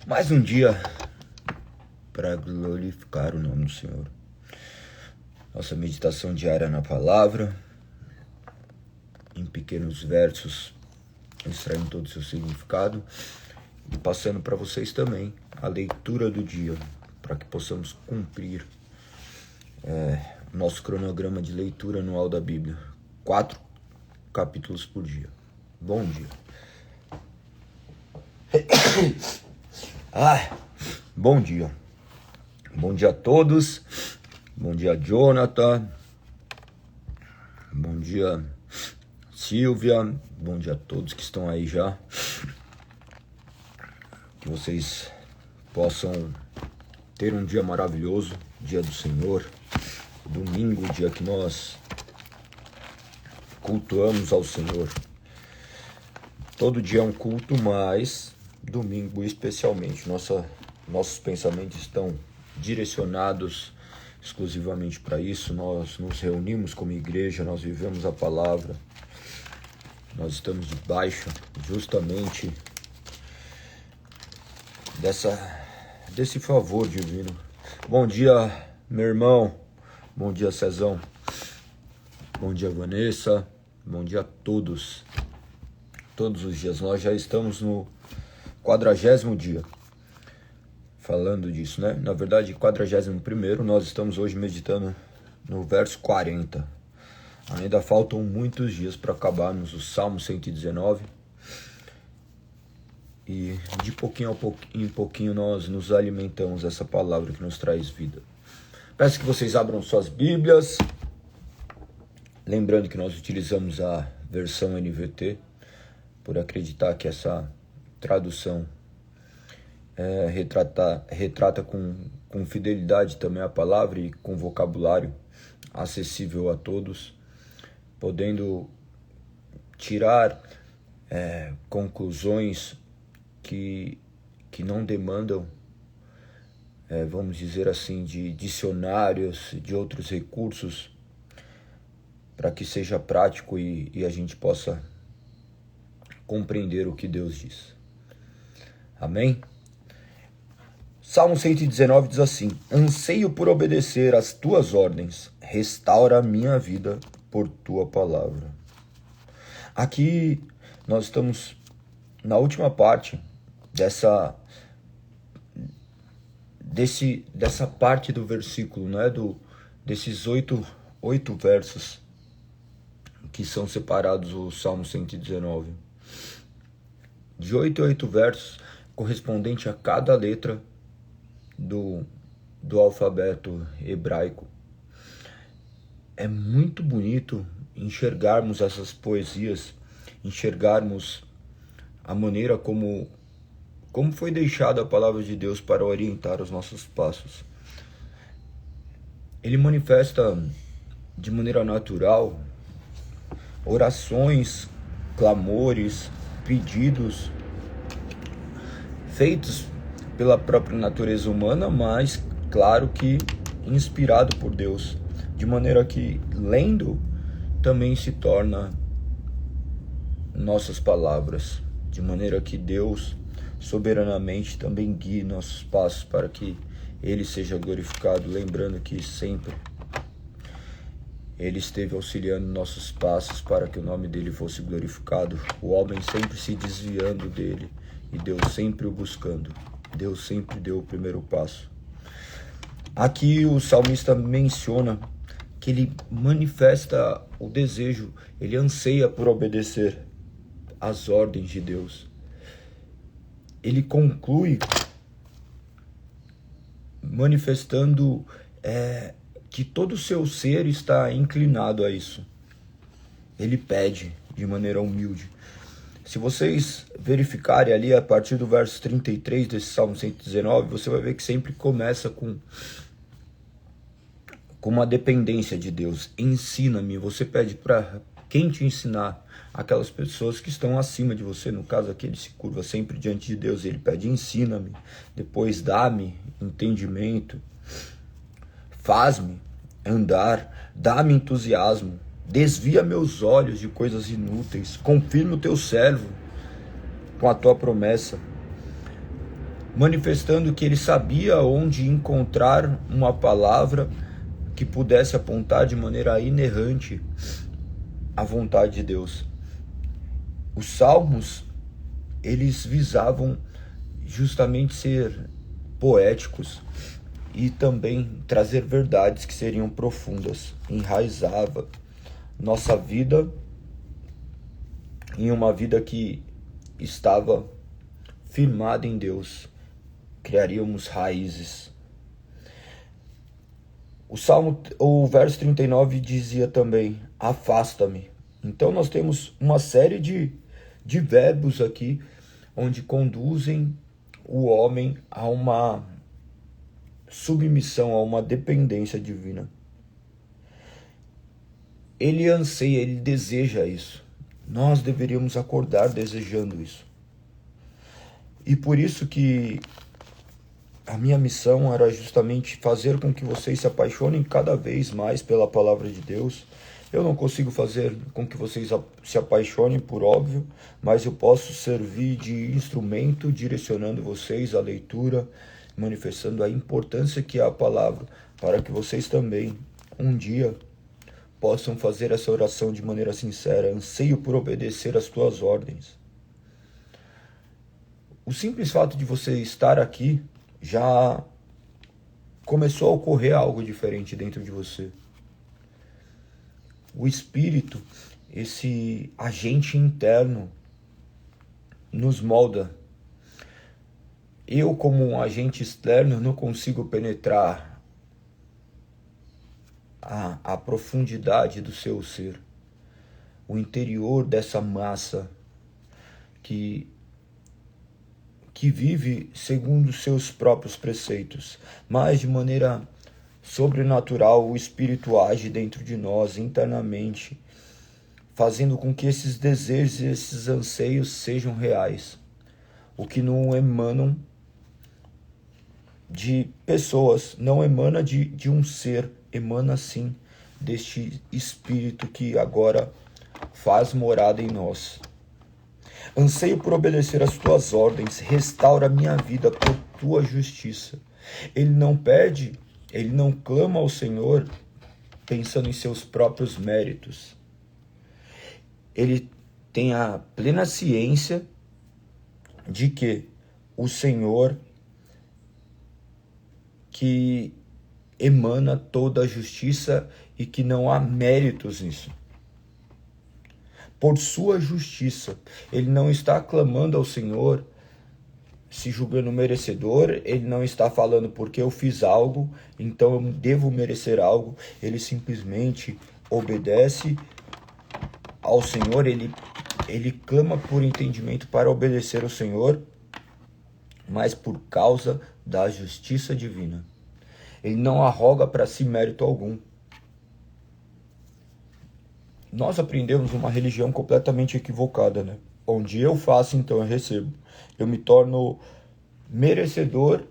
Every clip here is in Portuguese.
Mais um dia para glorificar o nome do Senhor. Nossa meditação diária na palavra, em pequenos versos, extraindo todo o seu significado e passando para vocês também a leitura do dia, para que possamos cumprir nosso cronograma de leitura anual da Bíblia. 4 capítulos por dia. Bom dia. Bom dia. Bom dia a todos. Bom dia, Jonathan. Bom dia, Silvia. Bom dia a todos que estão aí já. Que vocês possam ter um dia maravilhoso, dia do Senhor. Domingo, dia que nós cultuamos ao Senhor. Todo dia é um culto, mas domingo especialmente. Nossos pensamentos estão direcionados exclusivamente para isso. Nós nos reunimos como igreja, nós vivemos a palavra. Nós estamos debaixo justamente desse favor divino. Bom dia, meu irmão. Bom dia, Cezão. Bom dia, Vanessa. Bom dia a todos. Todos os dias. Nós já estamos no 40º dia. Falando disso, né? Na verdade, 41º. Nós estamos hoje meditando no verso 40. Ainda faltam muitos dias para acabarmos o Salmo 119. E de pouquinho em pouquinho nós nos alimentamos dessa palavra que nos traz vida. Peço que vocês abram suas Bíblias. Lembrando que nós utilizamos a versão NVT, por acreditar que essa tradução retrata com fidelidade também a palavra e com vocabulário acessível a todos, podendo tirar conclusões que não demandam, vamos dizer assim, de dicionários, de outros recursos, para que seja prático e a gente possa compreender o que Deus diz. Amém? Salmo 119 diz assim: anseio por obedecer às tuas ordens, restaura a minha vida por tua palavra. Aqui nós estamos na última parte dessa parte do versículo, né? Desses oito versos que são separados o Salmo 119. De 8 a 8 versos, correspondente a cada letra do alfabeto hebraico. É muito bonito enxergarmos essas poesias, enxergarmos a maneira como foi deixada a palavra de Deus para orientar os nossos passos. Ele manifesta de maneira natural orações, clamores, pedidos feitos pela própria natureza humana, mas claro que inspirado por Deus, de maneira que lendo também se torna nossas palavras, de maneira que Deus soberanamente também guie nossos passos para que Ele seja glorificado, lembrando que sempre Ele esteve auxiliando nossos passos para que o nome dele fosse glorificado. O homem sempre se desviando dele e Deus sempre o buscando. Deus sempre deu o primeiro passo. Aqui o salmista menciona que ele manifesta o desejo, ele anseia por obedecer às ordens de Deus. Ele conclui manifestando que todo o seu ser está inclinado a isso. Ele pede de maneira humilde. Se vocês verificarem ali a partir do verso 33 desse Salmo 119, você vai ver que sempre começa com uma dependência de Deus. Ensina-me. Você pede para quem te ensinar? Aquelas pessoas que estão acima de você. No caso aqui, ele se curva sempre diante de Deus. Ele pede: ensina-me. Depois dá-me entendimento. Faz-me andar, dá-me entusiasmo, desvia meus olhos de coisas inúteis, confirma o teu servo com a tua promessa. manifestando que ele sabia onde encontrar uma palavra que pudesse apontar de maneira inerrante a vontade de Deus. Os salmos, eles visavam justamente ser poéticos e também trazer verdades que seriam profundas, enraizava nossa vida em uma vida que estava firmada em Deus, criaríamos raízes. O verso 39 dizia também, afasta-me. Então nós temos uma série de verbos aqui, onde conduzem o homem a uma submissão, a uma dependência divina. Ele anseia, ele deseja isso. Nós deveríamos acordar desejando isso. E por isso que a minha missão era justamente fazer com que vocês se apaixonem cada vez mais pela palavra de Deus. Eu não consigo fazer com que vocês se apaixonem, por óbvio, mas eu posso servir de instrumento direcionando vocês à leitura, manifestando a importância que é a palavra, para que vocês também, um dia, possam fazer essa oração de maneira sincera. Anseio por obedecer às tuas ordens. O simples fato de você estar aqui já começou a ocorrer algo diferente dentro de você. O Espírito, esse agente interno, nos molda. Eu, como um agente externo, não consigo penetrar a profundidade do seu ser, o interior dessa massa que vive segundo os seus próprios preceitos, mas de maneira sobrenatural o Espírito age dentro de nós internamente, fazendo com que esses desejos e esses anseios sejam reais, o que não emanam de pessoas, não emana de um ser, emana sim deste Espírito que agora faz morada em nós. Anseio por obedecer às tuas ordens, restaura minha vida por tua justiça. Ele não pede, ele não clama ao Senhor pensando em seus próprios méritos. Ele tem a plena ciência de que o Senhor que emana toda a justiça e que não há méritos nisso. Por sua justiça, ele não está clamando ao Senhor se julgando merecedor, ele não está falando porque eu fiz algo, então eu devo merecer algo. Ele simplesmente obedece ao Senhor, ele clama por entendimento para obedecer ao Senhor, mas por causa da justiça divina. Ele não arroga para si mérito algum. Nós aprendemos uma religião completamente equivocada, né? Onde eu faço, então eu recebo. Eu me torno merecedor,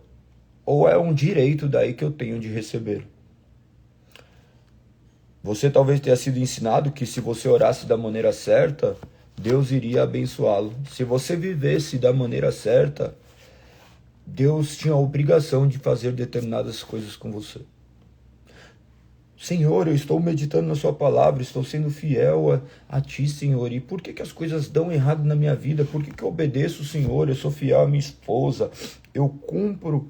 ou é um direito daí que eu tenho de receber. Você talvez tenha sido ensinado que se você orasse da maneira certa, Deus iria abençoá-lo. Se você vivesse da maneira certa, Deus tinha a obrigação de fazer determinadas coisas com você. Senhor, eu estou meditando na sua palavra, estou sendo fiel a ti, Senhor. E por que as coisas dão errado na minha vida? Por que eu obedeço o Senhor? Eu sou fiel à minha esposa, eu cumpro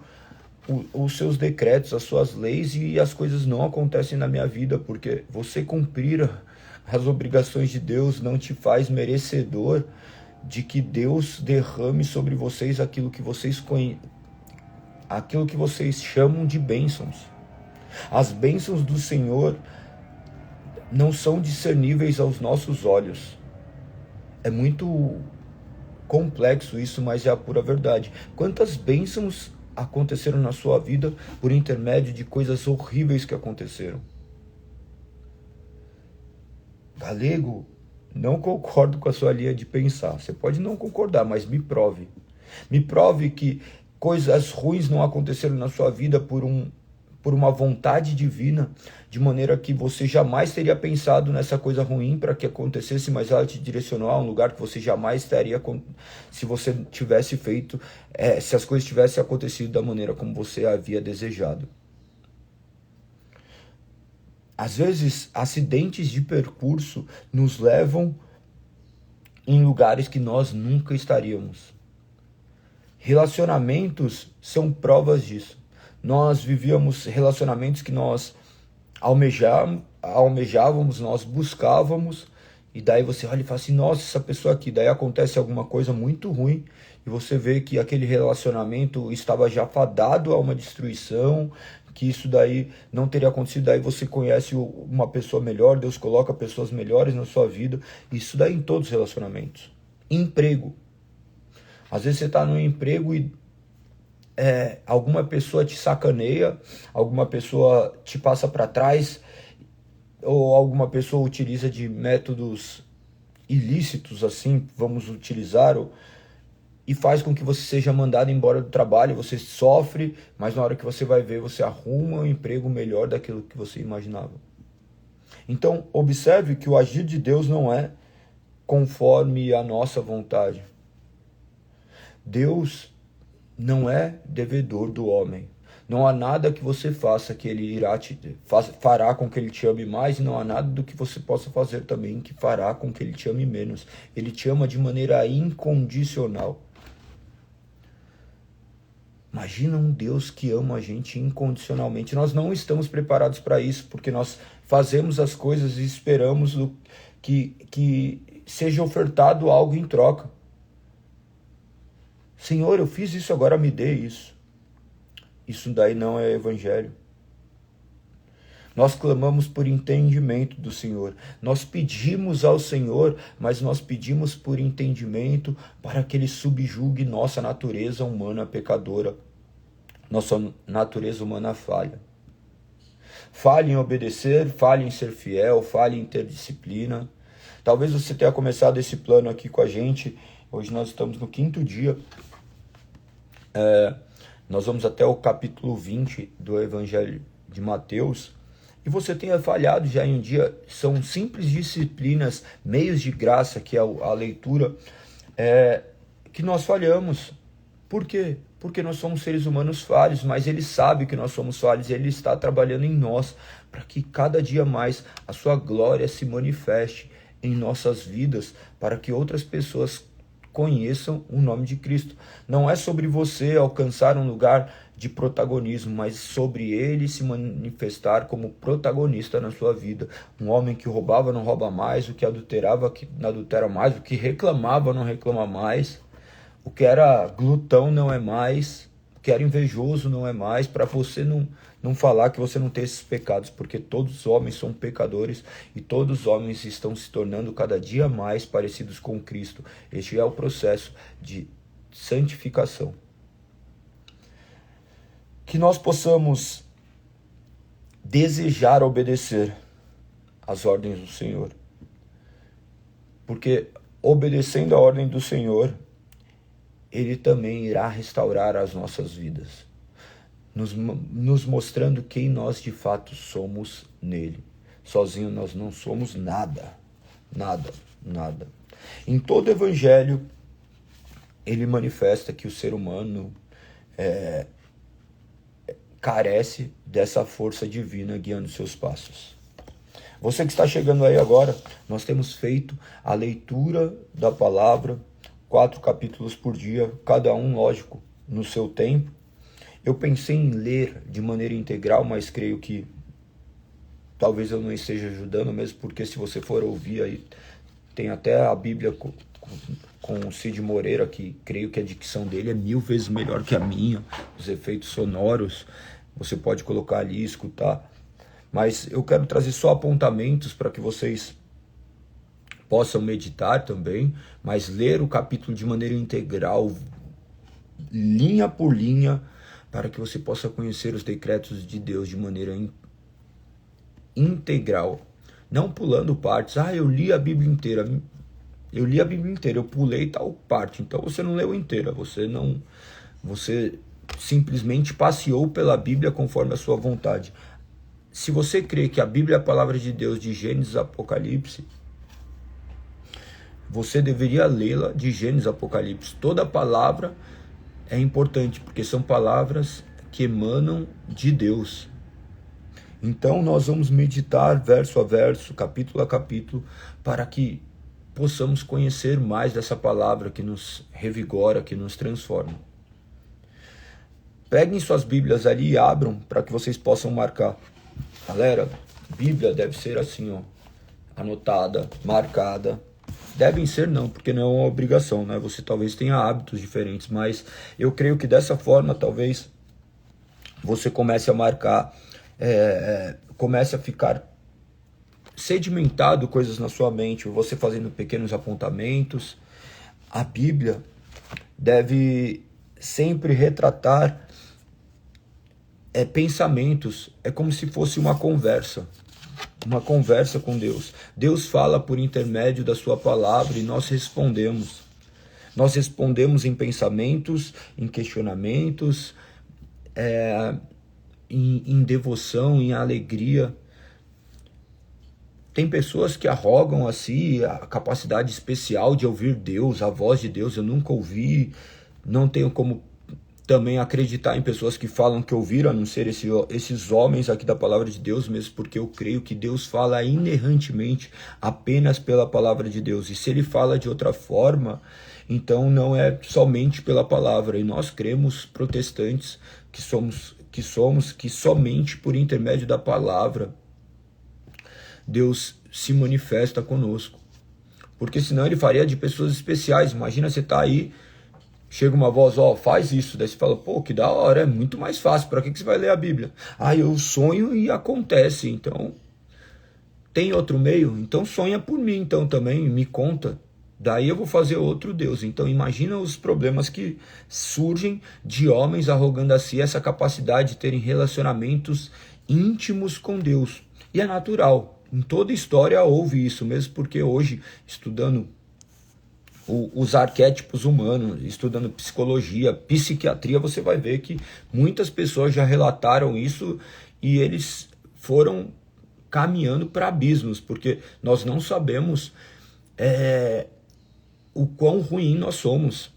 os seus decretos, as suas leis, e as coisas não acontecem na minha vida, porque você cumprir as obrigações de Deus não te faz merecedor de que Deus derrame sobre vocês aquilo que vocês chamam de bênçãos. As bênçãos do Senhor não são discerníveis aos nossos olhos. É muito complexo isso, mas é a pura verdade. Quantas bênçãos aconteceram na sua vida por intermédio de coisas horríveis que aconteceram? Galego, não concordo com a sua linha de pensar. Você pode não concordar, mas me prove. Me prove que coisas ruins não aconteceram na sua vida por por uma vontade divina, de maneira que você jamais teria pensado nessa coisa ruim para que acontecesse, mas ela te direcionou a um lugar que você jamais teria, se você tivesse feito, se as coisas tivessem acontecido da maneira como você havia desejado. Às vezes, acidentes de percurso nos levam em lugares que nós nunca estaríamos. Relacionamentos são provas disso. Nós vivíamos relacionamentos que nós almejávamos, nós buscávamos, e daí você olha e fala assim, nossa, essa pessoa aqui, daí acontece alguma coisa muito ruim, e você vê que aquele relacionamento estava já fadado a uma destruição, que isso daí não teria acontecido, daí você conhece uma pessoa melhor, Deus coloca pessoas melhores na sua vida, isso daí em todos os relacionamentos. Emprego. Às vezes você está no emprego e alguma pessoa te sacaneia, alguma pessoa te passa para trás, ou alguma pessoa utiliza de métodos ilícitos, assim, vamos utilizar, e faz com que você seja mandado embora do trabalho, você sofre, mas na hora que você vai ver, você arruma um emprego melhor daquilo que você imaginava. Então, observe que o agir de Deus não é conforme a nossa vontade. Deus não é devedor do homem. Não há nada que você faça que ele fará com que ele te ame mais, e não há nada do que você possa fazer também que fará com que ele te ame menos. Ele te ama de maneira incondicional. Imagina um Deus que ama a gente incondicionalmente. Nós não estamos preparados para isso, porque nós fazemos as coisas e esperamos que seja ofertado algo em troca. Senhor, eu fiz isso, agora me dê isso. Isso daí não é evangelho. Nós clamamos por entendimento do Senhor. Nós pedimos ao Senhor, mas nós pedimos por entendimento para que Ele subjugue nossa natureza humana pecadora. Nossa natureza humana falha. Falha em obedecer, falha em ser fiel, falha em ter disciplina. Talvez você tenha começado esse plano aqui com a gente. Hoje nós estamos no 5º dia. Nós vamos até o capítulo 20 do Evangelho de Mateus. E você tenha falhado já em um dia. São simples disciplinas, meios de graça, que é a leitura, que nós falhamos. Por quê? Porque nós somos seres humanos falhos, mas Ele sabe que nós somos falhos e Ele está trabalhando em nós para que cada dia mais a sua glória se manifeste em nossas vidas, para que outras pessoas conheçam o nome de Cristo. Não é sobre você alcançar um lugar de protagonismo, mas sobre Ele se manifestar como protagonista na sua vida. Um homem que roubava não rouba mais, o que adulterava que não adultera mais, o que reclamava não reclama mais, o que era glutão não é mais, o que era invejoso não é mais, para você não falar que você não tem esses pecados, porque todos os homens são pecadores e todos os homens estão se tornando cada dia mais parecidos com Cristo. Este é o processo de santificação. Que nós possamos desejar obedecer às ordens do Senhor, porque obedecendo a ordem do Senhor, Ele também irá restaurar as nossas vidas, nos mostrando quem nós de fato somos nele. Sozinho nós não somos nada, nada, nada. Em todo evangelho, ele manifesta que o ser humano carece dessa força divina guiando seus passos. Você que está chegando aí agora, nós temos feito a leitura da palavra, 4 capítulos por dia, cada um, lógico, no seu tempo. Eu pensei em ler de maneira integral, mas creio que talvez eu não esteja ajudando mesmo, porque se você for ouvir aí, tem até a Bíblia com o Cid Moreira, que creio que a dicção dele é 1000 vezes melhor que a minha, os efeitos sonoros, você pode colocar ali e escutar. Mas eu quero trazer só apontamentos para que vocês possam meditar também, mas ler o capítulo de maneira integral, linha por linha, para que você possa conhecer os decretos de Deus de maneira integral, não pulando partes. Eu li a Bíblia inteira, eu pulei tal parte, então você não leu inteira, você simplesmente passeou pela Bíblia conforme a sua vontade. Se você crê que a Bíblia é a palavra de Deus de Gênesis a Apocalipse, você deveria lê-la de Gênesis a Apocalipse. Toda palavra é importante, porque são palavras que emanam de Deus. Então nós vamos meditar verso a verso, capítulo a capítulo, para que possamos conhecer mais dessa palavra que nos revigora, que nos transforma. Peguem suas Bíblias ali e abram para que vocês possam marcar. Galera, Bíblia deve ser assim, ó, anotada, marcada. Devem ser não, porque não é uma obrigação, né? Você talvez tenha hábitos diferentes, mas eu creio que dessa forma talvez você comece a marcar, comece a ficar sedimentado coisas na sua mente, você fazendo pequenos apontamentos. A Bíblia deve sempre retratar pensamentos, é como se fosse uma conversa com Deus. Deus fala por intermédio da sua palavra e nós respondemos. Nós respondemos em pensamentos, em questionamentos, em devoção, em alegria. Tem pessoas que arrogam a si a capacidade especial de ouvir Deus, a voz de Deus. Eu nunca ouvi, não tenho como também acreditar em pessoas que falam que ouviram, a não ser esses homens aqui da palavra de Deus, mesmo porque eu creio que Deus fala inerrantemente apenas pela palavra de Deus. E se ele fala de outra forma, então não é somente pela palavra. E nós cremos, protestantes, que somente por intermédio da palavra Deus se manifesta conosco. Porque senão ele faria de pessoas especiais. Imagina você tá aí, chega uma voz, ó, faz isso. Daí você fala, pô, que da hora, é muito mais fácil. Para que você vai ler a Bíblia? Ah, eu sonho e acontece. Então, tem outro meio? Então sonha por mim, então também, me conta. Daí eu vou fazer outro Deus. Então imagina os problemas que surgem de homens arrogando a si essa capacidade de terem relacionamentos íntimos com Deus. E é natural. Em toda história houve isso, mesmo porque hoje, estudando os arquétipos humanos, estudando psicologia, psiquiatria, você vai ver que muitas pessoas já relataram isso e eles foram caminhando para abismos, porque nós não sabemos o quão ruim nós somos.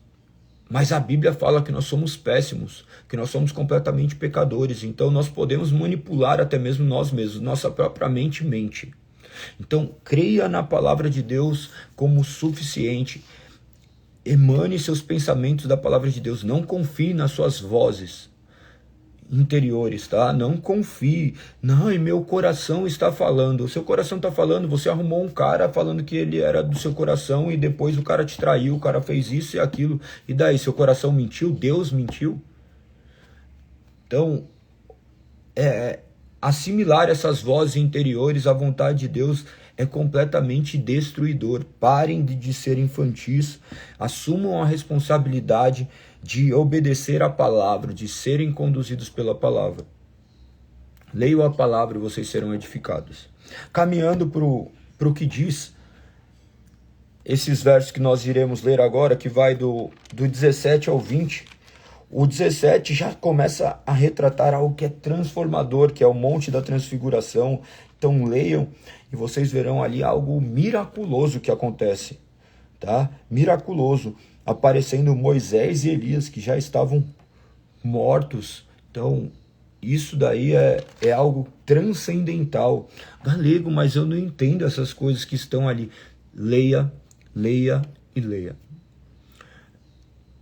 Mas a Bíblia fala que nós somos péssimos, que nós somos completamente pecadores. Então nós podemos manipular até mesmo nós mesmos, nossa própria mente mente. Então creia na palavra de Deus como suficiente. Emane seus pensamentos da palavra de Deus. Não confie nas suas vozes interiores, tá? Não confie. Não, e meu coração está falando. O seu coração está falando, você arrumou um cara falando que ele era do seu coração e depois o cara te traiu, o cara fez isso e aquilo. E daí, seu coração mentiu? Deus mentiu? Então, assimilar essas vozes interiores à vontade de Deus é completamente destruidor. Parem de ser infantis, assumam a responsabilidade de obedecer a palavra, de serem conduzidos pela palavra. Leiam a palavra e vocês serão edificados. Caminhando para o que diz esses versos que nós iremos ler agora, que vai do 17 ao 20, o 17 já começa a retratar algo que é transformador, que é o Monte da Transfiguração. Então leiam e vocês verão ali algo miraculoso que acontece, tá? Miraculoso, aparecendo Moisés e Elias, que já estavam mortos. Então isso daí é algo transcendental. Galego, mas eu não entendo essas coisas que estão ali. Leia, leia e leia.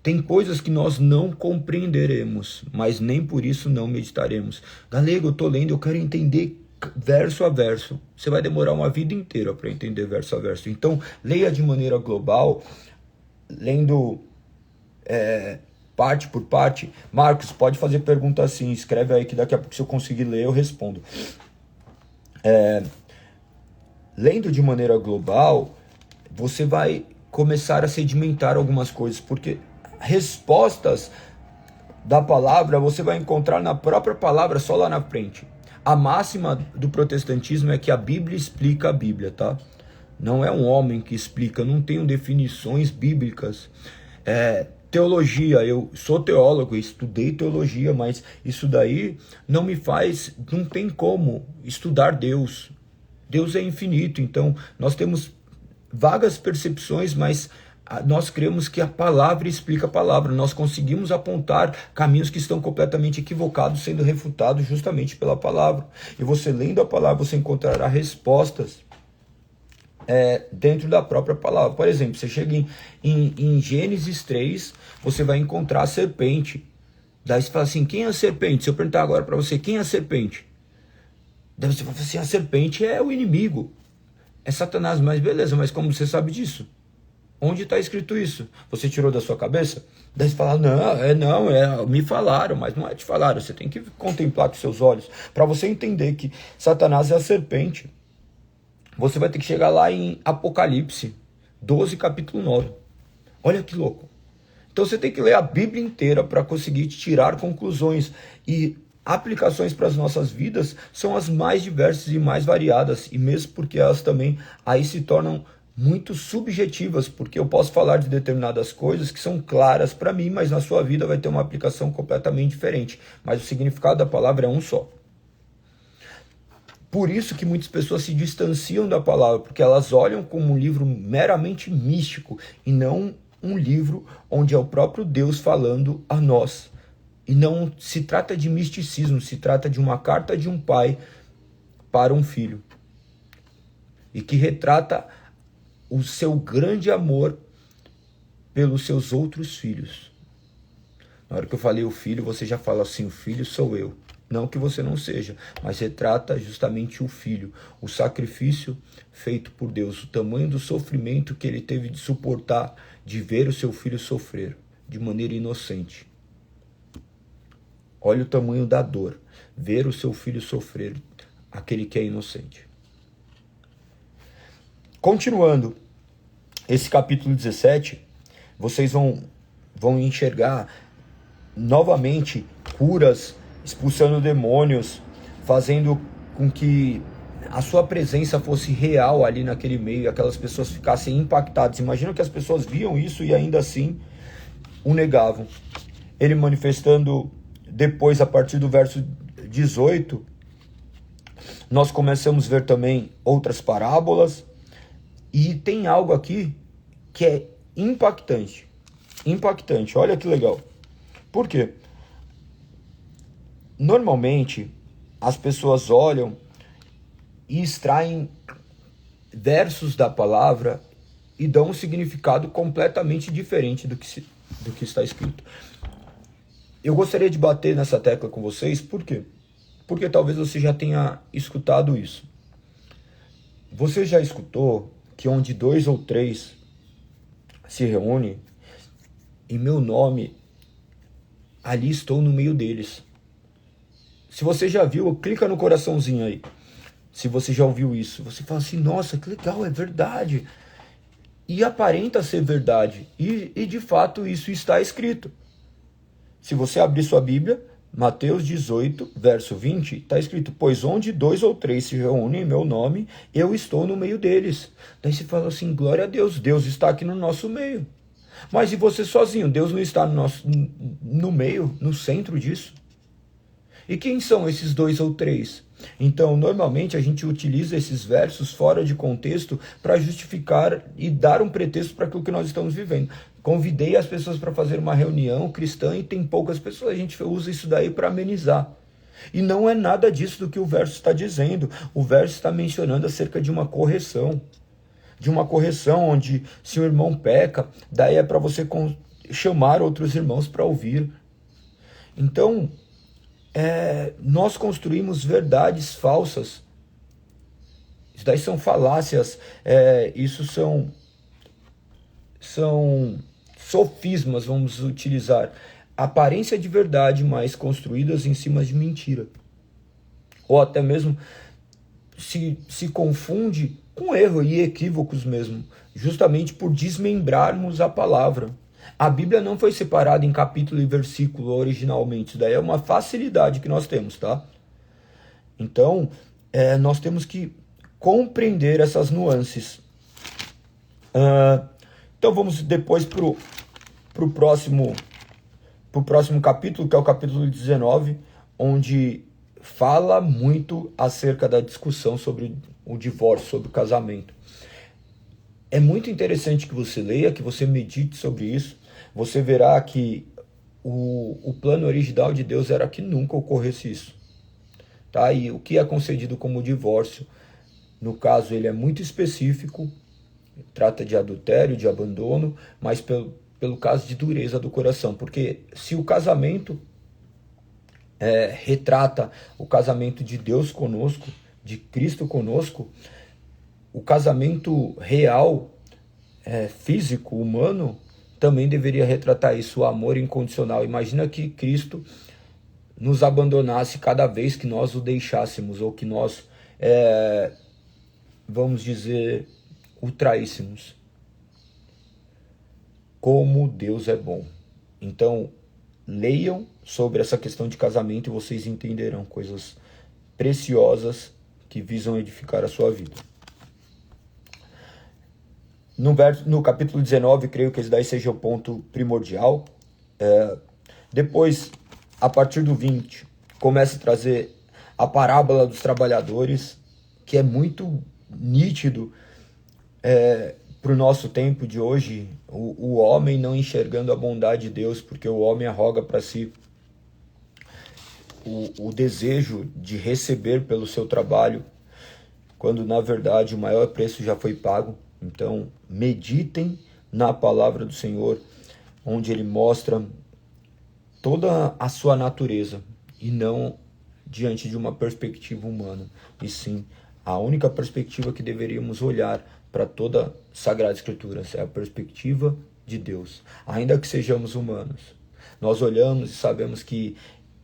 Tem coisas que nós não compreenderemos, mas nem por isso não meditaremos. Galego, eu estou lendo, eu quero entender verso a verso. Você vai demorar uma vida inteira para entender verso a verso. Então, leia de maneira global, lendo parte por parte. Marcos, pode fazer pergunta assim, escreve aí que daqui a pouco, se eu conseguir ler, eu respondo. Lendo de maneira global, você vai começar a sedimentar algumas coisas, porque respostas da palavra você vai encontrar na própria palavra, só lá na frente. A máxima do protestantismo é que a Bíblia explica a Bíblia, tá? Não é um homem que explica, não tenho definições bíblicas teologia, eu sou teólogo, estudei teologia, mas isso daí não tem como estudar Deus. Deus é infinito, então nós temos vagas percepções, mas nós cremos que a palavra explica a palavra. Nós conseguimos apontar caminhos que estão completamente equivocados, sendo refutados justamente pela palavra. E você lendo a palavra, você encontrará respostas dentro da própria palavra. Por exemplo, você chega em Gênesis 3, você vai encontrar a serpente. Daí você fala assim, quem é a serpente? Se eu perguntar agora para você, quem é a serpente? Daí você fala assim, a serpente é o inimigo. É Satanás, mas beleza, mas como você sabe disso? Onde está escrito isso? Você tirou da sua cabeça? Daí você fala, me falaram, mas não é te falaram, você tem que contemplar com seus olhos. Para você entender que Satanás é a serpente, você vai ter que chegar lá em Apocalipse 12, capítulo 9. Olha que louco. Então você tem que ler a Bíblia inteira para conseguir tirar conclusões. E aplicações para as nossas vidas são as mais diversas e mais variadas. E mesmo porque elas também aí se tornam muito subjetivas, porque eu posso falar de determinadas coisas que são claras para mim, mas na sua vida vai ter uma aplicação completamente diferente. Mas o significado da palavra é um só. Por isso que muitas pessoas se distanciam da palavra, porque elas olham como um livro meramente místico e não um livro onde é o próprio Deus falando a nós. E não se trata de misticismo, se trata de uma carta de um pai para um filho. E que retrata o seu grande amor pelos seus outros filhos. Na hora que eu falei o filho, você já fala assim, o filho sou eu. Não que você não seja, mas retrata justamente o filho, o sacrifício feito por Deus, o tamanho do sofrimento que ele teve de suportar, de ver o seu filho sofrer de maneira inocente. Olha o tamanho da dor, ver o seu filho sofrer, aquele que é inocente. Continuando, esse capítulo 17, vocês vão enxergar novamente curas, expulsando demônios, fazendo com que a sua presença fosse real ali naquele meio, aquelas pessoas ficassem impactadas. Imagina que as pessoas viam isso e ainda assim o negavam. Ele manifestando depois, a partir do verso 18, nós começamos a ver também outras parábolas, e tem algo aqui que é impactante. Impactante, olha que legal. Por quê? Normalmente, as pessoas olham e extraem versos da palavra e dão um significado completamente diferente do que está escrito. Eu gostaria de bater nessa tecla com vocês, por quê? Porque talvez você já tenha escutado isso. Você já escutou que onde 2 ou 3 se reúnem, em meu nome, ali estou no meio deles. Se você já viu, clica no coraçãozinho aí. Se você já ouviu isso, você fala assim, nossa, que legal, é verdade. E aparenta ser verdade. E de fato isso está escrito. Se você abrir sua Bíblia, Mateus 18, verso 20, está escrito, pois onde 2 ou 3 se reúnem em meu nome, eu estou no meio deles. Daí você fala assim, glória a Deus, Deus está aqui no nosso meio. Mas e você sozinho? Deus não está no meio, no centro disso? E quem são esses 2 ou 3? Então, normalmente a gente utiliza esses versos fora de contexto para justificar e dar um pretexto para aquilo que nós estamos vivendo. Convidei as pessoas para fazer uma reunião cristã e tem poucas pessoas. A gente usa isso daí para amenizar. E não é nada disso do que o verso está dizendo. O verso está mencionando acerca de uma correção. De uma correção onde se o irmão peca, daí é para você chamar outros irmãos para ouvir. Então, nós construímos verdades falsas. Isso daí são falácias, isso são sofismas, vamos utilizar. Aparência de verdade, mas construídas em cima de mentira. Ou até mesmo se confunde com erro e equívocos mesmo, justamente por desmembrarmos a palavra. A Bíblia não foi separada em capítulo e versículo originalmente. Isso daí é uma facilidade que nós temos, tá? Então, nós temos que compreender essas nuances. Então, vamos depois pro próximo capítulo, que é o capítulo 19, onde fala muito acerca da discussão sobre o divórcio, sobre o casamento. É muito interessante que você leia, que você medite sobre isso. Você verá que o plano original de Deus era que nunca ocorresse isso. Tá? E o que é concedido como divórcio, no caso, ele é muito específico, trata de adultério, de abandono, mas pelo caso de dureza do coração. Porque se o casamento retrata o casamento de Deus conosco, de Cristo conosco, o casamento real, físico, humano, também deveria retratar isso, o amor incondicional. Imagina que Cristo nos abandonasse cada vez que nós o deixássemos, ou que nós, vamos dizer, o traíssemos. Como Deus é bom. Então, leiam sobre essa questão de casamento e vocês entenderão coisas preciosas que visam edificar a sua vida. No capítulo 19, creio que esse daí seja o ponto primordial. Depois, a partir do 20, começa a trazer a parábola dos trabalhadores, que é muito nítido para o nosso tempo de hoje, o homem não enxergando a bondade de Deus, porque o homem arroga para si o desejo de receber pelo seu trabalho, quando na verdade o maior preço já foi pago. Então, meditem na palavra do Senhor, onde ele mostra toda a sua natureza, e não diante de uma perspectiva humana, e sim a única perspectiva que deveríamos olhar para toda a Sagrada Escritura é a perspectiva de Deus. Ainda que sejamos humanos, nós olhamos e sabemos que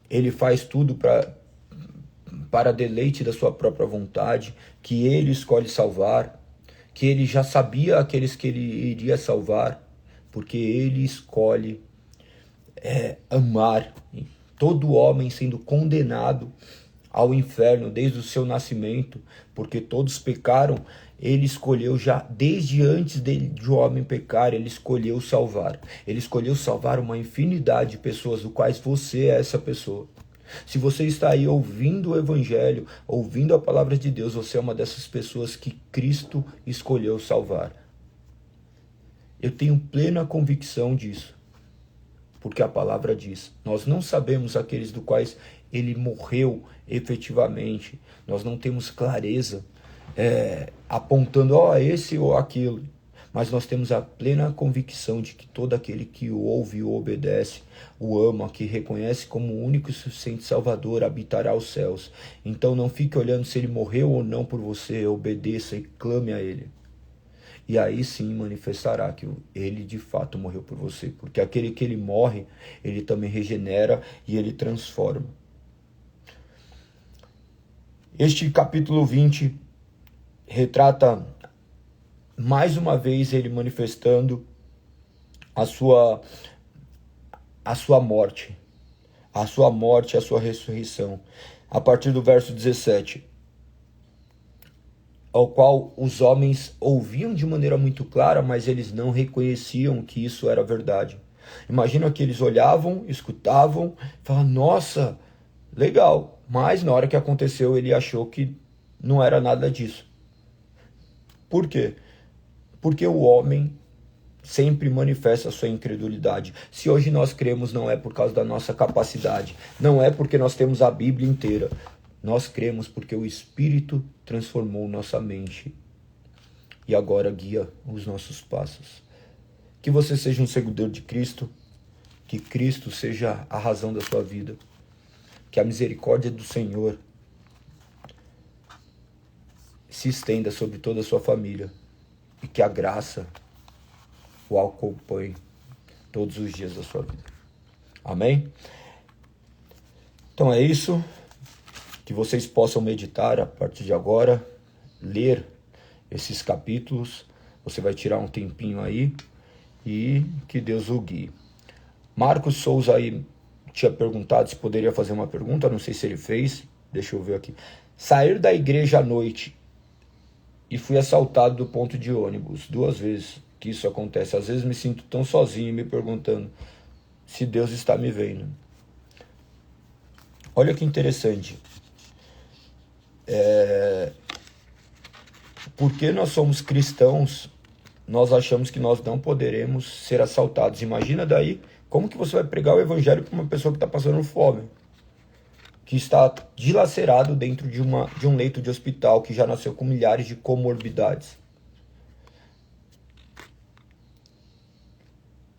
ele faz tudo para deleite da sua própria vontade, que ele escolhe salvar, que ele já sabia aqueles que ele iria salvar, porque ele escolhe amar. Todo homem sendo condenado ao inferno desde o seu nascimento, porque todos pecaram, ele escolheu já, desde antes de o homem pecar, ele escolheu salvar. Ele escolheu salvar uma infinidade de pessoas, do quais você é essa pessoa. Se você está aí ouvindo o Evangelho, ouvindo a palavra de Deus, você é uma dessas pessoas que Cristo escolheu salvar. Eu tenho plena convicção disso, porque a palavra diz. Nós não sabemos aqueles do quais ele morreu efetivamente. Nós não temos clareza apontando esse ou aquilo. Mas nós temos a plena convicção de que todo aquele que o ouve e o obedece, o ama, que reconhece como o único e suficiente Salvador, habitará os céus. Então não fique olhando se ele morreu ou não por você, obedeça e clame a ele. E aí sim manifestará que ele de fato morreu por você. Porque aquele que ele morre, ele também regenera e ele transforma. Este capítulo 20 retrata mais uma vez ele manifestando a sua morte, a sua ressurreição. A partir do verso 17, ao qual os homens ouviam de maneira muito clara, mas eles não reconheciam que isso era verdade. Imagina que eles olhavam, escutavam, falavam, nossa, legal, mas na hora que aconteceu ele achou que não era nada disso. Por quê? Porque o homem sempre manifesta a sua incredulidade. Se hoje nós cremos, não é por causa da nossa capacidade, não é porque nós temos a Bíblia inteira. Nós cremos porque o Espírito transformou nossa mente e agora guia os nossos passos. Que você seja um seguidor de Cristo, que Cristo seja a razão da sua vida, que a misericórdia do Senhor se estenda sobre toda a sua família e que a graça o acompanhe todos os dias da sua vida. Amém? Então é isso. Que vocês possam meditar a partir de agora, ler esses capítulos. Você vai tirar um tempinho aí e que Deus o guie. Marcos Souza aí tinha perguntado se poderia fazer uma pergunta, não sei se ele fez, deixa eu ver aqui. Sair da igreja à noite e fui assaltado do ponto de ônibus 2 vezes. que isso acontece. Às vezes me sinto tão sozinho me perguntando se Deus está me vendo. Olha que interessante. Porque nós somos cristãos, nós achamos que nós não poderemos ser assaltados. Imagina daí como que você vai pregar o evangelho para uma pessoa que está passando fome, que está dilacerado dentro de um leito de hospital, que já nasceu com milhares de comorbidades.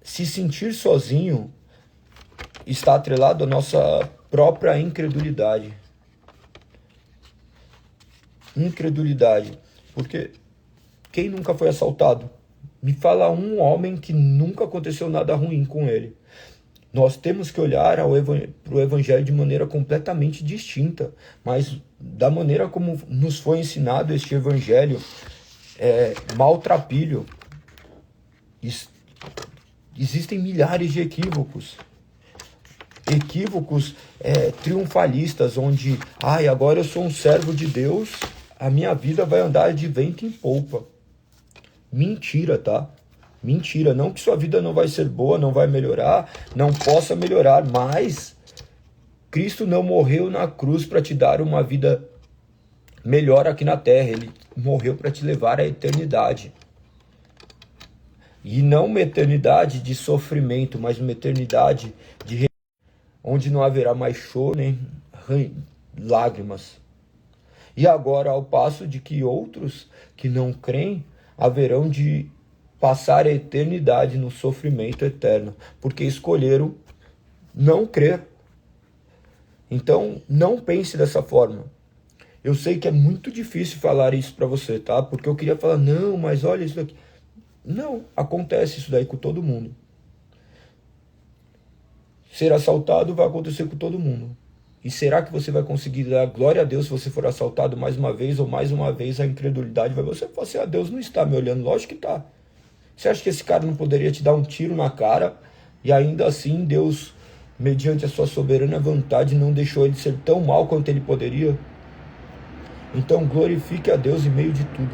Se sentir sozinho está atrelado à nossa própria incredulidade. Incredulidade. Porque quem nunca foi assaltado? Me fala um homem que nunca aconteceu nada ruim com ele. Nós temos que olhar para o evangelho de maneira completamente distinta, mas da maneira como nos foi ensinado este evangelho é maltrapilho. Existem milhares de equívocos. Equívocos triunfalistas, onde agora eu sou um servo de Deus, a minha vida vai andar de vento em polpa. Mentira, tá? Mentira, não que sua vida não vai ser boa, não vai melhorar, não possa melhorar, mas Cristo não morreu na cruz para te dar uma vida melhor aqui na terra, ele morreu para te levar à eternidade. E não uma eternidade de sofrimento, mas uma eternidade de onde não haverá mais choro nem lágrimas. E agora, ao passo de que outros que não creem haverão de passar a eternidade no sofrimento eterno, porque escolheram não crer. Então, não pense dessa forma. Eu sei que é muito difícil falar isso para você, tá? Porque eu queria falar, não, mas olha isso aqui. Não, acontece isso daí com todo mundo. Ser assaltado vai acontecer com todo mundo. E será que você vai conseguir dar glória a Deus se você for assaltado mais uma vez, ou mais uma vez a incredulidade vai você falar assim, Deus não está me olhando? Lógico que está. Você acha que esse cara não poderia te dar um tiro na cara e ainda assim Deus, mediante a sua soberana vontade, não deixou ele ser tão mal quanto ele poderia? Então glorifique a Deus em meio de tudo.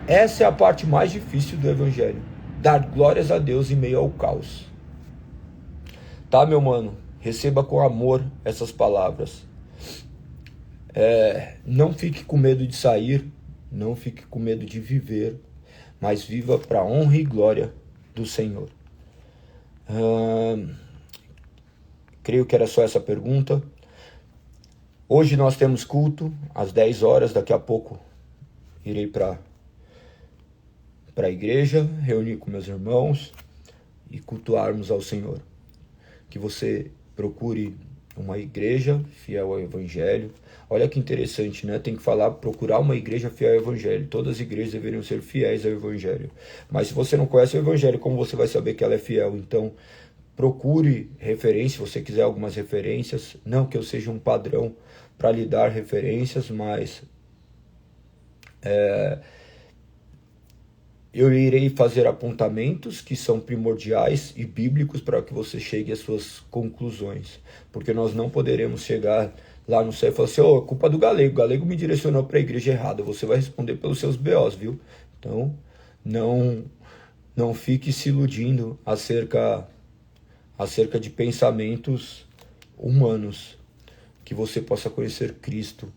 Essa é a parte mais difícil do evangelho. Dar glórias a Deus em meio ao caos. Tá, meu mano? Receba com amor essas palavras. Não fique com medo de sair, não fique com medo de viver, mas viva para a honra e glória do Senhor. Creio que era só essa pergunta. Hoje nós temos culto às 10 horas, daqui a pouco irei para a igreja, reunir com meus irmãos e cultuarmos ao Senhor. Que você procure uma igreja fiel ao evangelho. Olha que interessante, né? Tem que procurar uma igreja fiel ao evangelho. Todas as igrejas deveriam ser fiéis ao evangelho. Mas se você não conhece o evangelho, como você vai saber que ela é fiel? Então, procure referência, se você quiser algumas referências. Não que eu seja um padrão para lhe dar referências, mas eu irei fazer apontamentos que são primordiais e bíblicos para que você chegue às suas conclusões. Porque nós não poderemos chegar lá no céu e falar assim, é culpa do Galego, o Galego me direcionou para a igreja errada. Você vai responder pelos seus BOs, viu? Então, não fique se iludindo acerca de pensamentos humanos. Que você possa conhecer Cristo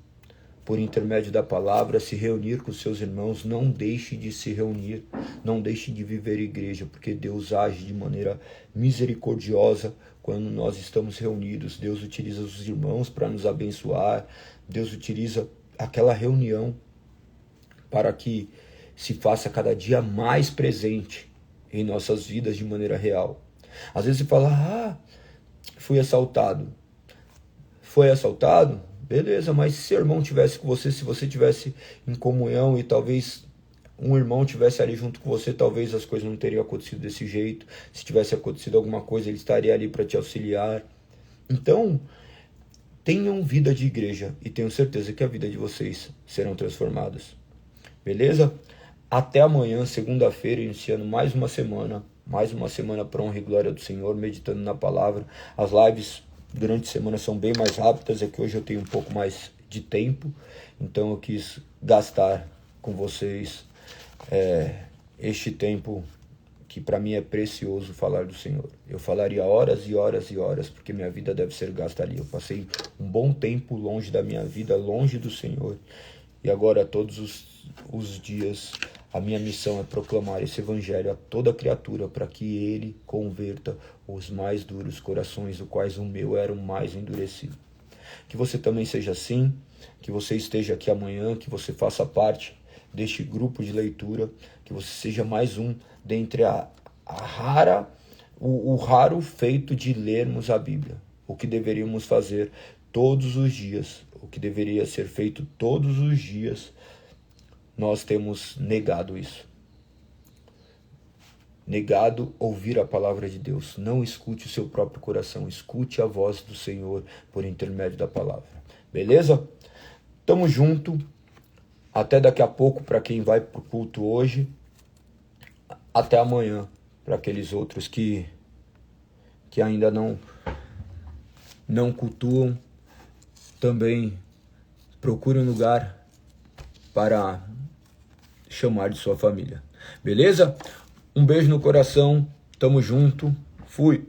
por intermédio da palavra, se reunir com seus irmãos. Não deixe de se reunir, não deixe de viver igreja, porque Deus age de maneira misericordiosa quando nós estamos reunidos. Deus utiliza os irmãos para nos abençoar, Deus utiliza aquela reunião para que se faça cada dia mais presente em nossas vidas de maneira real. Às vezes você fala, fui assaltado. Foi assaltado? Beleza, mas se seu irmão tivesse com você, se você tivesse em comunhão e talvez um irmão tivesse ali junto com você, talvez as coisas não teriam acontecido desse jeito. Se tivesse acontecido alguma coisa, ele estaria ali para te auxiliar. Então, tenham vida de igreja e tenho certeza que a vida de vocês serão transformadas. Beleza? Até amanhã, segunda-feira, iniciando mais uma semana para honra e glória do Senhor, meditando na palavra. As lives durante a semana são bem mais rápidas, é que hoje eu tenho um pouco mais de tempo, então eu quis gastar com vocês este tempo que para mim é precioso falar do Senhor. Eu falaria horas e horas e horas, porque minha vida deve ser gasta ali. Eu passei um bom tempo longe da minha vida, longe do Senhor. E agora, todos os dias, a minha missão é proclamar esse evangelho a toda criatura, para que ele converta os mais duros corações, os quais o meu era o mais endurecido. Que você também seja assim, que você esteja aqui amanhã, que você faça parte deste grupo de leitura, que você seja mais um dentre o raro feito de lermos a Bíblia. O que deveríamos fazer todos os dias, o que deveria ser feito todos os dias, nós temos negado isso. Negado ouvir a palavra de Deus. Não escute o seu próprio coração, escute a voz do Senhor por intermédio da palavra. Beleza? Tamo junto. Até daqui a pouco para quem vai pro culto hoje. Até amanhã para aqueles outros que ainda não cultuam. Também procure um lugar para chamar de sua família. Beleza? Um beijo no coração. Tamo junto. Fui.